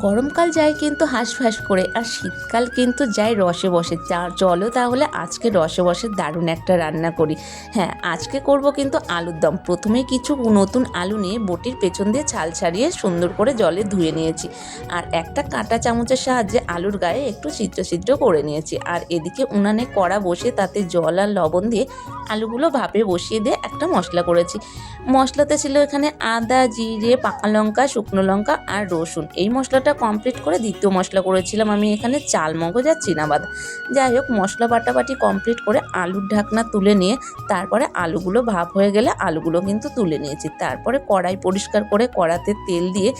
গরমকাল যায় কিন্তু হাঁসফাঁস করে, আর শীতকাল কিন্তু যায় রসে বসে। চলো তাহলে আজকে রসে বসে দারুণ একটা রান্না করি। হ্যাঁ, আজকে করব কিন্তু আলুর দম। প্রথমে কিছু নতুন আলু নিয়ে বটির পেছন দিয়ে ছাল ছাড়িয়ে সুন্দর করে জলে ধুয়ে নিয়েছি, আর একটা কাঁটা চামচের সাহায্যে আলুর গায়ে একটু ছিদ্র ছিদ্র করে নিয়েছি। আর এদিকে উনানে কড়া বসে তাতে জল আর লবণ দিয়ে আলুগুলো ভাপে বসিয়ে দিয়ে একটা মশলা করেছি। মশলাতে ছিল এখানে আদা, জিরে, পাকা লঙ্কা, শুকনো লঙ্কা আর রসুন। এই মশলাটা কমপ্লিট করে দ্বিতীয় মশলা করেছিলাম আমি এখানে চাল মগজ আর চিনাবাদাম। যাই হোক, মশলা বাটাবাটি কমপ্লিট করে আলুর ঢাকনা তুলে নিয়ে তারপরে আলুগুলো ভাপ হয়ে গেলে আলুগুলো কিন্তু তুলে নিয়েছি। তারপরে কড়াই পরিষ্কার করে কড়াতে তেল দিয়ে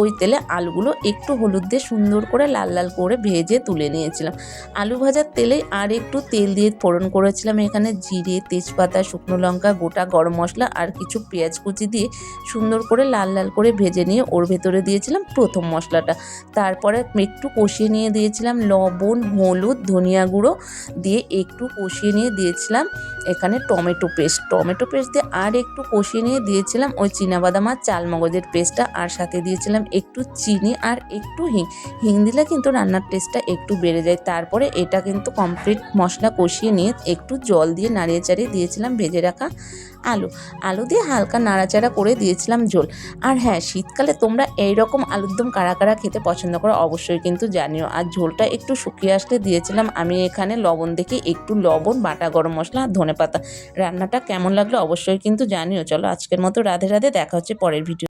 ওই তেলে আলুগুলো একটু হলুদ দিয়ে সুন্দর করে লাল লাল করে ভেজে তুলে নিয়েছিলাম। আলু ভাজার তেলে আর একটু তেল দিয়ে ফোড়ন করেছিলাম এখানে জিরে, তেজপাতা, শুকনো লঙ্কা, গোটা গরম মশলা আর কিছু পেঁয়াজ কুচি দিয়ে সুন্দর করে লাল লাল করে ভেজে নিয়ে ওর ভেতরে দিয়েছিলাম প্রথম মশলাটা। তারপরে একটু কষিয়ে নিয়ে দিয়েছিলাম লবণ, হলুদ, ধনিয়া গুঁড়ো দিয়ে একটু কষিয়ে নিয়ে দিয়েছিলাম এখানে টমেটো পেস্ট দিয়ে আর একটু কষিয়ে নিয়ে দিয়েছিলাম ওই চিনাবাদাম আর চালমগজের পেস্টটা, আর সাথে দিয়েছিলাম একটু চিনি আর একটু হিং দিলে কিন্তু রান্নার টেস্টটা একটু বেড়ে যায়। তারপরে এটা কিন্তু কমপ্লিট মশলা কষিয়ে নিয়ে একটু জল দিয়ে নাড়িয়ে চাড়িয়ে দিয়েছিলাম ভেজে রাখা আলু দিয়ে হালকা নাড়াচাড়া করে দিয়েছিলাম ঝোল। আর হ্যাঁ, শীতকালে তোমরা এইরকম আলুর দম কারা কারা খেতে পছন্দ করো অবশ্যই কিন্তু জানিও। আর ঝোলটা একটু শুকিয়ে আসলে দিয়েছিলাম আমি এখানে লবণ দেখে একটু লবণ, বাটা গরম মশলা আর ধনেপাতা। রান্নাটা কেমন লাগলো অবশ্যই কিন্তু জানিও। চলো আজকের মতো রাধে রাধে, দেখা হচ্ছে পরের ভিডিও।